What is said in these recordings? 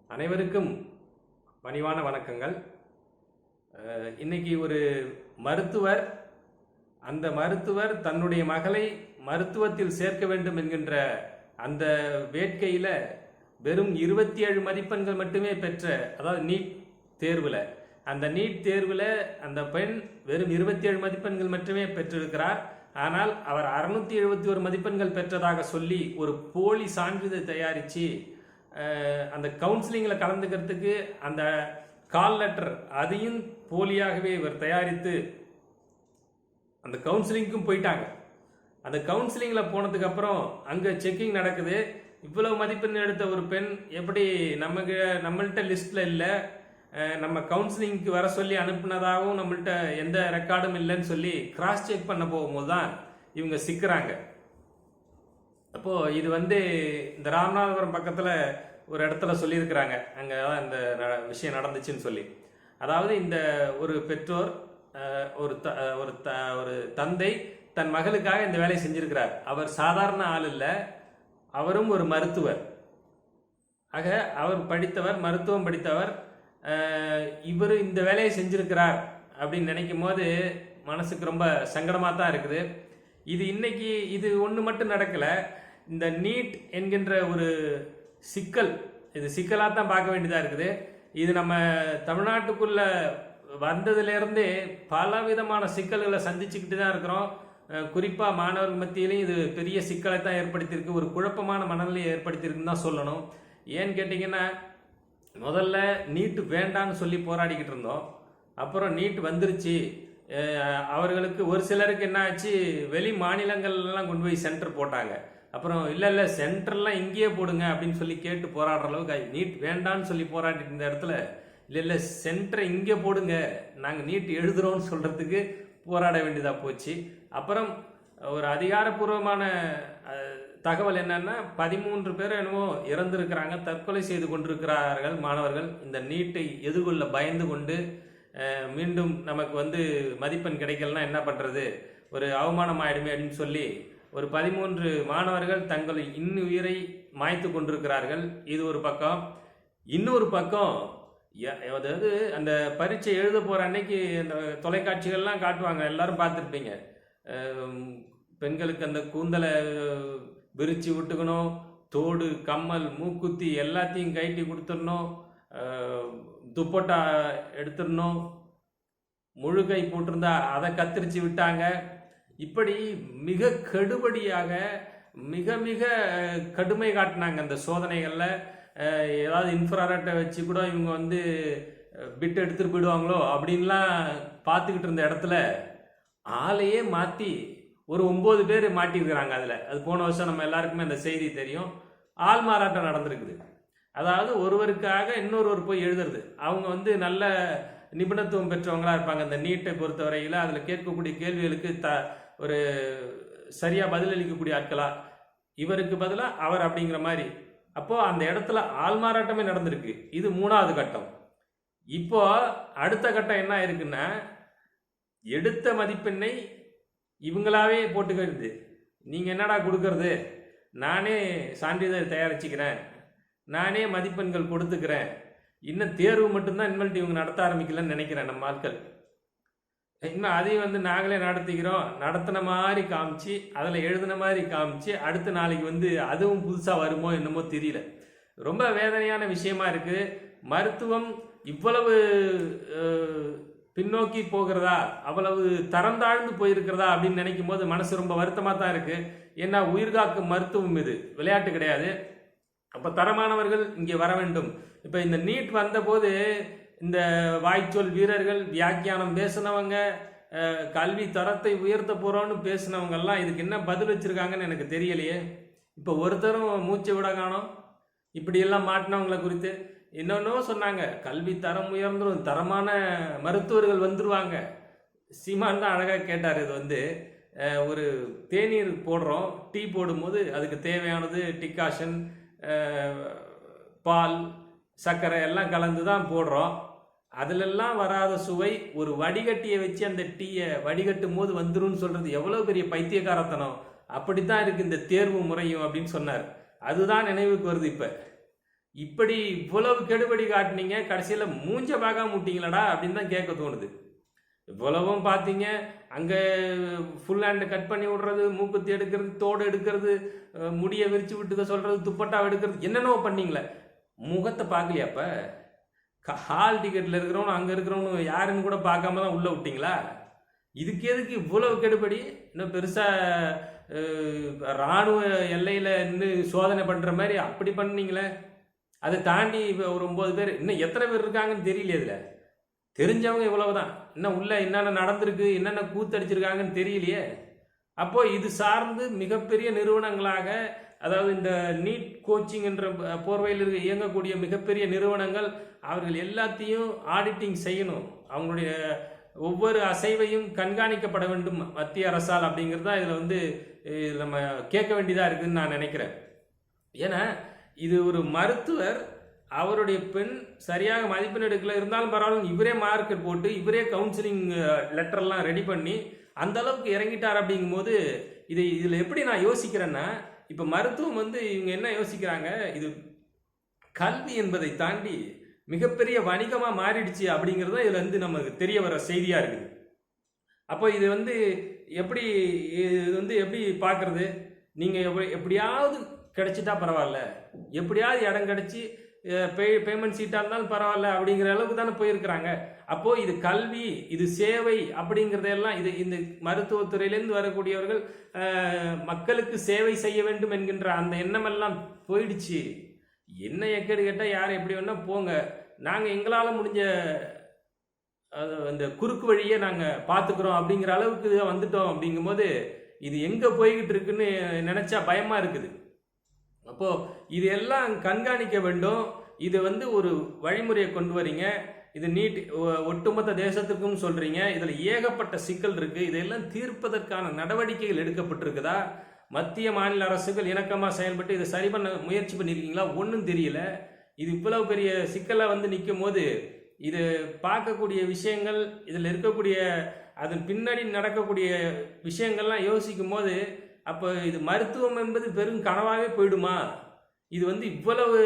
அனைவருக்கும் பணிவான வணக்கங்கள். இன்னைக்கு ஒரு மருத்துவர், அந்த மருத்துவர் தன்னுடைய மகளை மருத்துவத்தில் சேர்க்க வேண்டும் என்கின்ற அந்த வேட்கையில் வெறும் 27 மதிப்பெண்கள் மட்டுமே பெற்ற, அதாவது நீட் தேர்வில், அந்த நீட் தேர்வில் அந்த பெண் வெறும் 27 மதிப்பெண்கள் மட்டுமே பெற்றிருக்கிறார். ஆனால் அவர் 671 மதிப்பெண்கள் பெற்றதாக சொல்லி ஒரு போலி சான்றிதழ் தயாரித்து அந்த கவுன்சிலிங்கில் கலந்துக்கிறதுக்கு அந்த கால் லெட்டர் அதையும் போலியாகவே இவர் தயாரித்து அந்த கவுன்சிலிங்க்கும் போயிட்டாங்க. அந்த கவுன்சிலிங்கில் போனதுக்கப்புறம் அங்கே செக்கிங் நடக்குது. இவ்வளவு மதிப்பெண் எடுத்த ஒரு பெண் எப்படி நம்மள்கிட்ட லிஸ்ட்டில் இல்லை, நம்ம கவுன்சிலிங்க்கு வர சொல்லி அனுப்புனதாகவும் நம்மள்கிட்ட எந்த ரெக்கார்டும் இல்லைன்னு சொல்லி கிராஸ் செக் பண்ண போகும்போது தான் இவங்க சிக்கிறாங்க. அப்போது இது இந்த ராமநாதபுரம் பக்கத்தில் ஒரு இடத்துல சொல்லியிருக்கிறாங்க, அங்கே தான் இந்த விஷயம் நடந்துச்சுன்னு சொல்லி. அதாவது இந்த ஒரு பெற்றோர், ஒரு தந்தை தன் மகளுக்காக இந்த வேலையை செஞ்சிருக்கிறார். அவர் சாதாரண ஆள் இல்லை, அவரும் ஒரு மருத்துவர். ஆக அவர் படித்தவர், மருத்துவம் படித்தவர். இவர் இந்த வேலையை செஞ்சிருக்கிறார் அப்படின்னு நினைக்கும் போது மனசுக்கு ரொம்ப சங்கடமாக தான் இருக்குது. இன்னைக்கு இது ஒன்று மட்டும் நடக்கலை. இந்த நீட் என்கின்ற ஒரு சிக்கல், இது சிக்கலாக தான் பார்க்க வேண்டியதாக இருக்குது. இது நம்ம தமிழ்நாட்டுக்குள்ள வந்ததுலேருந்தே பல விதமான சிக்கல்களை சந்திச்சுக்கிட்டு தான் இருக்கிறோம். குறிப்பாக மாணவர்கள் மத்தியிலையும் இது பெரிய சிக்கலை தான் ஏற்படுத்தியிருக்கு, ஒரு குழப்பமான மனநிலையை ஏற்படுத்தியிருக்குன்னு தான் சொல்லணும். ஏன்னு கேட்டிங்கன்னா, முதல்ல நீட்டு வேண்டான்னு சொல்லி போராடிக்கிட்டு இருந்தோம். அப்புறம் நீட் வந்துருச்சு. அவர்களுக்கு ஒரு சிலருக்கு என்ன ஆச்சு, வெளி மாநிலங்கள்லாம் கொண்டு போய் சென்டர் போட்டாங்க. அப்புறம் இல்லை சென்டர்லாம் இங்கேயே போடுங்க அப்படின்னு சொல்லி கேட்டு போராடுற அளவுக்கு நீட் வேண்டான்னு சொல்லி போராடிட்டு இருந்த இடத்துல இல்லை சென்டரை இங்கே போடுங்க, நாங்கள் நீட் எழுதுகிறோன்னு சொல்கிறதுக்கு போராட வேண்டியதாக போச்சு. அப்புறம் ஒரு அதிகாரப்பூர்வமான தகவல் என்னன்னா, 13 பேர் என்னவோ இறந்திருக்கிறாங்க, தற்கொலை செய்து கொண்டிருக்கிறார்கள் மாணவர்கள். இந்த நீட்டை எதிர்கொள்ள பயந்து கொண்டு மீண்டும் நமக்கு மதிப்பெண் கிடைக்கலன்னா என்ன பண்ணுறது, ஒரு அவமானம் ஆயிடுமே அப்படின்னு சொல்லி ஒரு 13 மாணவர்கள் தங்கள் இன்னுயிரை மாய்த்து கொண்டிருக்கிறார்கள். இது ஒரு பக்கம். இன்னொரு பக்கம், அதாவது அந்த பரீட்சை எழுத போகிற அன்னைக்கு அந்த தொலைக்காட்சிகள்லாம் காட்டுவாங்க, எல்லாரும் பார்த்துருப்பீங்க. பெண்களுக்கு அந்த கூந்தலை விரிச்சு விட்டுக்கணும், தோடு, கம்மல், மூக்குத்தி எல்லாத்தையும் கைட்டி கொடுத்துடணும், துப்பட்டா எடுத்துடணும், முழுகை போட்டிருந்தா அதை கத்திரிச்சு விட்டாங்க. இப்படி மிக கடுபடியாக மிக மிக கடுமை காட்டினாங்க அந்த சோதனைகளில். ஏதாவது இன்ஃப்ராரெட்டை வச்சு கூட இவங்க பிட் எடுத்துட்டு போயிடுவாங்களோ அப்படின்லாம் பார்த்துக்கிட்டு இருந்த இடத்துல ஆளையே மாற்றி ஒரு 9 பேர் மாட்டியிருக்கிறாங்க. அது போன வருஷம் நம்ம எல்லாருக்குமே அந்த செய்தி தெரியும். ஆள் மாறாட்டம் நடந்திருக்குது. அதாவது ஒருவருக்காக இன்னொருவர் போய் எழுதுறது. அவங்க நல்ல நிபுணத்துவம் பெற்றவங்களா இருப்பாங்க. அந்த நீட்டை பொறுத்தவரையில் அதில் கேட்கக்கூடிய கேள்விகளுக்கு ஒரு சரியாக பதிலளிக்கக்கூடிய ஆட்களா, இவருக்கு பதிலாக அவர் அப்படிங்கிற மாதிரி. அப்போ அந்த இடத்துல ஆள் மாறாட்டமே நடந்திருக்கு. இது 3வது கட்டம். இப்போ அடுத்த கட்டம் என்ன இருக்குன்னா, எடுத்த மதிப்பெண்ணை இவங்களாவே போட்டுக்கிறது. நீங்கள் என்னடா கொடுக்கறது, நானே சான்றிதழ் தயாரிச்சுக்கிறேன், நானே மதிப்பெண்கள் கொடுத்துக்கிறேன், இன்னும் தேர்வு மட்டும்தான் இனிமேல் இவங்க நடத்த ஆரம்பிக்கலன்னு நினைக்கிறேன் நம்ம ஆட்கள். இன்னும் அதையும் நாங்களே நடத்திக்கிறோம், நடத்தின மாதிரி காமிச்சு, அதில் எழுதின மாதிரி காமிச்சு, அடுத்த நாளைக்கு அதுவும் புதுசாக வருமோ என்னமோ தெரியல. ரொம்ப வேதனையான விஷயமா இருக்குது. மருத்துவம் இவ்வளவு பின்னோக்கி போகிறதா, அவ்வளவு தரம் தாழ்ந்து போயிருக்கிறதா அப்படின்னு நினைக்கும் போது மனசு ரொம்ப வருத்தமாக தான் இருக்கு. ஏன்னா உயிர்காக்கும் மருத்துவம் இது, விளையாட்டு கிடையாது. அப்போ தரமானவர்கள் இங்கே வர வேண்டும். இப்போ இந்த நீட் வந்தபோது இந்த வாய்ச்சொல் வீரர்கள், வியாக்கியானம் பேசினவங்க, கல்வி தரத்தை உயர்த்த போகிறோன்னு பேசினவங்கெல்லாம் இதுக்கு என்ன பதில் வச்சுருக்காங்கன்னு எனக்கு தெரியலையே. இப்போ ஒருத்தரும் மூச்சை விட காணோம். இப்படியெல்லாம் மாட்டினவங்களை குறித்து இன்னொன்னோ சொன்னாங்க, கல்வி தரம் உயர்ந்துடும், தரமான மருத்துவர்கள் வந்துடுவாங்க. சீமான் தான் அழகாக கேட்டார். இது ஒரு தேநீர் போடுறோம், டீ போடும்போது அதுக்கு தேவையானது டிகாஷன், பால், சர்க்கரை எல்லாம் கலந்து தான் போடுறோம். அதிலெல்லாம் வராத சுவை ஒரு வடிகட்டியை வச்சு அந்த டீயை வடிகட்டும் போது வந்துடும் சொல்றது எவ்வளவு பெரிய பைத்தியக்காரத்தனம். அப்படித்தான் இருக்கு இந்த தேர்வு முறையும் அப்படின்னு சொன்னார். அதுதான் நினைவுக்கு வருது. இப்ப இப்படி இவ்வளவு கெடுபடி காட்டினீங்க, கடைசியில் மூஞ்ச பார்க்காம விட்டீங்களாடா அப்படின்னு தான் கேட்க தோணுது. இவ்வளவும் பார்த்தீங்க, அங்கே ஃபுல் ஹேண்டை கட் பண்ணி விடுறது, மூக்குத்தி எடுக்கிறது, தோடு எடுக்கிறது, முடியை விரிச்சு விட்டுக்க சொல்கிறது, துப்பட்டாவை எடுக்கிறது, என்னென்னவோ பண்ணீங்களே. முகத்தை பார்க்கலையாப்ப? ஹால் டிக்கெட்டில் இருக்கிறவனு அங்கே இருக்கிறவனு யாருன்னு கூட பார்க்காம தான் உள்ளே விட்டீங்களா? இதுக்கு எதுக்கு இவ்வளவு கெடுபடி? இன்னும் பெருசாக இராணுவ எல்லையில் இன்னும் சோதனை பண்ணுற மாதிரி அப்படி பண்ணீங்களே. அதை தாண்டி இப்போ ஒரு 9 பேர், இன்னும் எத்தனை பேர் இருக்காங்கன்னு தெரியல. இதில் தெரிஞ்சவங்க இவ்வளவுதான். இன்னும் உள்ள என்னென்ன நடந்திருக்கு, என்னென்ன கூத்தடிச்சிருக்காங்கன்னு தெரியலையே. அப்போ இது சார்ந்து மிகப்பெரிய நிறுவனங்களாக, அதாவது இந்த நீட் கோச்சிங் என்ற போர்வையில் இயங்கக்கூடிய மிகப்பெரிய நிறுவனங்கள், அவர்கள் எல்லாத்தையும் ஆடிட்டிங் செய்யணும். அவங்களுடைய ஒவ்வொரு அசைவையும் கண்காணிக்கப்பட வேண்டும் மத்திய அரசால். அப்படிங்கிறது தான் இதில் நம்ம கேட்க வேண்டியதாக இருக்குதுன்னு நான் நினைக்கிறேன். ஏன்னா இது ஒரு மருத்துவர், அவருடைய பெண் சரியாக மதிப்பெண் எடுக்கல, இருந்தாலும் பரவாயில்ல இவரே மார்க்கெட் போட்டு இவரே கவுன்சிலிங் லெட்டர்லாம் ரெடி பண்ணி அந்த அளவுக்கு இறங்கிட்டார். அப்படிங்கும்போது இதில் எப்படி நான் யோசிக்கிறேன்னா, இப்போ மருத்துவம் இவங்க என்ன யோசிக்கிறாங்க, இது கல்வி என்பதை தாண்டி மிகப்பெரிய வணிகமாக மாறிடுச்சு அப்படிங்கிறது தான் இதில் நமக்கு தெரிய வர செய்தியாக இருக்குது. அப்போ இது எப்படி எப்படி பார்க்குறது? நீங்கள் எப்படியாவது கிடைச்சிட்டா பரவாயில்ல, எப்படியாவது இடம் கிடைச்சி பேமெண்ட் சீட்டாக இருந்தாலும் பரவாயில்ல அப்படிங்கிற அளவுக்கு தானே போயிருக்கிறாங்க. அப்போது இது கல்வி, இது சேவை அப்படிங்கிறதெல்லாம் இந்த மருத்துவத்துறையிலேருந்து வரக்கூடியவர்கள் மக்களுக்கு சேவை செய்ய வேண்டும் என்கின்ற அந்த எண்ணமெல்லாம் போயிடுச்சு. என்ன எக்கேடு கேட்டால் யார் எப்படி வேணால் போங்க, நாங்கள் எங்களால் முடிஞ்ச அந்த குறுக்கு வழியை நாங்கள் பார்த்துக்குறோம் அப்படிங்கிற அளவுக்கு வந்துட்டோம். அப்படிங்கும்போது இது எங்கே போய்கிட்டு இருக்குன்னு நினச்சா பயமாக இருக்குது. அப்போது இது எல்லாம் கண்காணிக்க வேண்டும். இது ஒரு வழிமுறையை கொண்டு வரீங்க. இது நீட் ஒட்டுமொத்த தேசத்துக்கும் சொல்கிறீங்க. இதில் ஏகப்பட்ட சிக்கல் இருக்குது. இதையெல்லாம் தீர்ப்பதற்கான நடவடிக்கைகள் எடுக்கப்பட்டிருக்குதா? மத்திய மாநில அரசுகள் இணக்கமாக செயல்பட்டு இதை சரி பண்ண முயற்சி பண்ணியிருக்கீங்களா? ஒன்றும் தெரியல. இது இவ்வளவு பெரிய சிக்கலை நிற்கும் போது இது பார்க்கக்கூடிய விஷயங்கள், இதில் இருக்கக்கூடிய அதன் பின்னாடி நடக்கக்கூடிய விஷயங்கள்லாம் யோசிக்கும் போது, அப்போ இது மருத்துவம் என்பது பெரும் கனவாகவே போயிடுமா? இது இவ்வளவு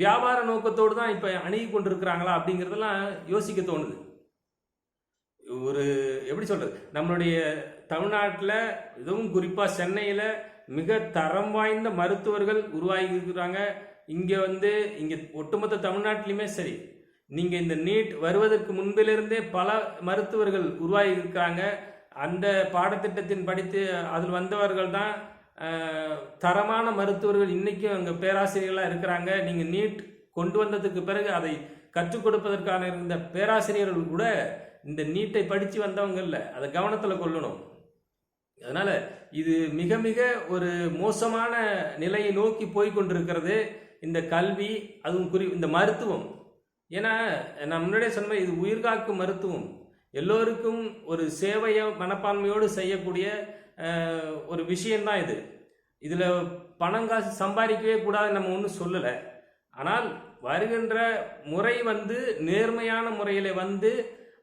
வியாபார நோக்கத்தோடு தான் இப்போ அணுகி கொண்டிருக்கிறாங்களா அப்படிங்கிறதெல்லாம் யோசிக்க தோணுது. ஒரு எப்படி சொல்கிறது, நம்மளுடைய தமிழ்நாட்டில், இதுவும் குறிப்பாக சென்னையில் மிக தரம் வாய்ந்த மருத்துவர்கள் உருவாகி இருக்கிறாங்க. இங்கே இங்கே ஒட்டுமொத்த தமிழ்நாட்டிலையுமே சரி, நீங்கள் இந்த நீட் வருவதற்கு முன்பிலிருந்தே பல மருத்துவர்கள் உருவாகி இருக்காங்க. அந்த பாடத்திட்டத்தின் படித்து அதில் வந்தவர்கள் தான் தரமான மருத்துவர்கள் இன்றைக்கும் அங்கே பேராசிரியர்களாக இருக்கிறாங்க. நீங்கள் நீட் கொண்டு வந்ததுக்கு பிறகு அதை கற்றுக் கொடுப்பதற்கான இருந்த பேராசிரியர்கள் கூட இந்த நீட்டை படித்து வந்தவங்க இல்லை. அதை கவனத்தில் கொள்ளணும். அதனால் இது மிக மிக ஒரு மோசமான நிலையை நோக்கி போய்கொண்டிருக்கிறது இந்த கல்வி, அதுவும் இந்த மருத்துவம். ஏன்னா நான் முன்னாடியே சொன்ன இது உயிர்காக்கும் மருத்துவம். எல்லோருக்கும் ஒரு சேவையை மனப்பான்மையோடு செய்யக்கூடிய ஒரு விஷயந்தான் இது. இதில் பணம் காசு சம்பாதிக்கவே கூடாதுன்னு நம்ம ஒன்றும் சொல்லலை. ஆனால் வருகின்ற முறை நேர்மையான முறையில்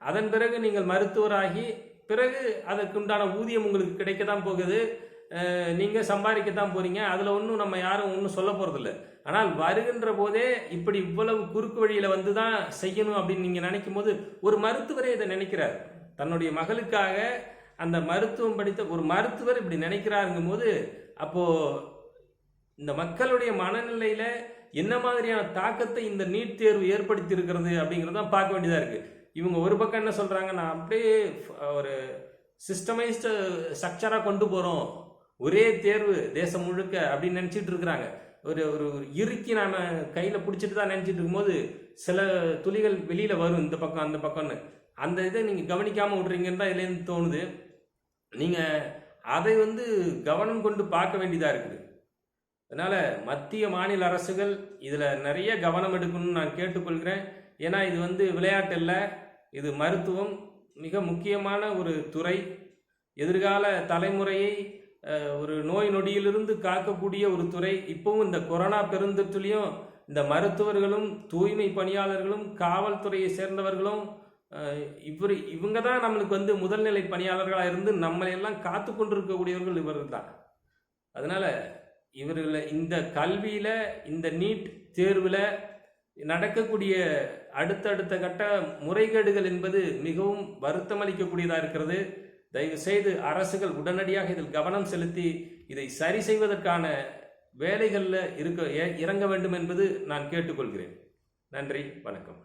அதன் பிறகு நீங்கள் மருத்துவராகி பிறகு அதற்குண்டான ஊதியம் உங்களுக்கு கிடைக்க தான் போகுது, நீங்கள் சம்பாதிக்கத்தான் போகிறீங்க. அதில் ஒன்றும் நம்ம யாரும் ஒன்றும் சொல்ல போகிறதில்ல. ஆனால் வருகின்ற போதே இப்படி இவ்வளவு குறுக்கு வழியில் தான் செய்யணும் அப்படின்னு நீங்கள் நினைக்கும் போது, ஒரு மருத்துவரே இதை நினைக்கிறார். தன்னுடைய மகளுக்காக அந்த மருத்துவம் படித்த ஒரு மருத்துவர் இப்படி நினைக்கிறாருங்கும் போது, அப்போது இந்த மக்களுடைய மனநிலையில் என்ன மாதிரியான தாக்கத்தை இந்த நீட் தேர்வு ஏற்படுத்தி இருக்கிறது அப்படிங்கிறதான் பார்க்க வேண்டியதாக இருக்குது. இவங்க ஒரு பக்கம் என்ன சொல்கிறாங்க, நான் அப்படியே ஒரு சிஸ்டமைஸ்டு ஸ்ட்ரக்சராக கொண்டு போகிறோம், ஒரே தேர்வு தேசம் முழுக்க அப்படின்னு நினச்சிட்டு இருக்கிறாங்க. ஒரு ஒரு இறுக்கி நாம் கையில் பிடிச்சிட்டு தான் நினச்சிட்டு இருக்கும்போது சில துளிகள் வெளியில் வரும், இந்த பக்கம் அந்த பக்கம்னு. அந்த இதை நீங்கள் கவனிக்காமல் விட்றீங்கன்னு தான் இதுலேருந்து தோணுது. நீங்கள் அதை கவனம் கொண்டு பார்க்க வேண்டியதாக இருக்குது. அதனால் மத்திய மாநில அரசுகள் இதில் நிறைய கவனம் எடுக்கணும்னு நான் கேட்டுக்கொள்கிறேன். ஏன்னா இது விளையாட்டு இல்லை, இது மருத்துவம், மிக முக்கியமான ஒரு துறை. எதிர்கால தலைமுறையை ஒரு நோய் நொடியிலிருந்து காக்கக்கூடிய ஒரு துறை. இப்போவும் இந்த கொரோனா பெருந்தொற்றுலையும் இந்த மருத்துவர்களும் தூய்மை பணியாளர்களும் காவல்துறையை சேர்ந்தவர்களும் இவங்க தான் நம்மளுக்கு முதல்நிலை பணியாளர்களாக இருந்து நம்மளையெல்லாம் காத்து கொண்டிருக்கக்கூடியவர்கள் இவர்கள் தான். அதனால் இவர்கள் இந்த கல்வியில் இந்த நீட் தேர்வில் நடக்கக்கூடிய அடுத்தடுத்த கட்ட முறைகேடுகள் என்பது மிகவும் வருத்தமளிக்கக்கூடியதாக இருக்கிறது. தயவு செய்து அரசுகள் உடனடியாக இதில் கவனம் செலுத்தி இதை சரி செய்வதற்கான வேலைகளில் இறங்க வேண்டும் என்பது நான் கேட்டுக்கொள்கிறேன். நன்றி, வணக்கம்.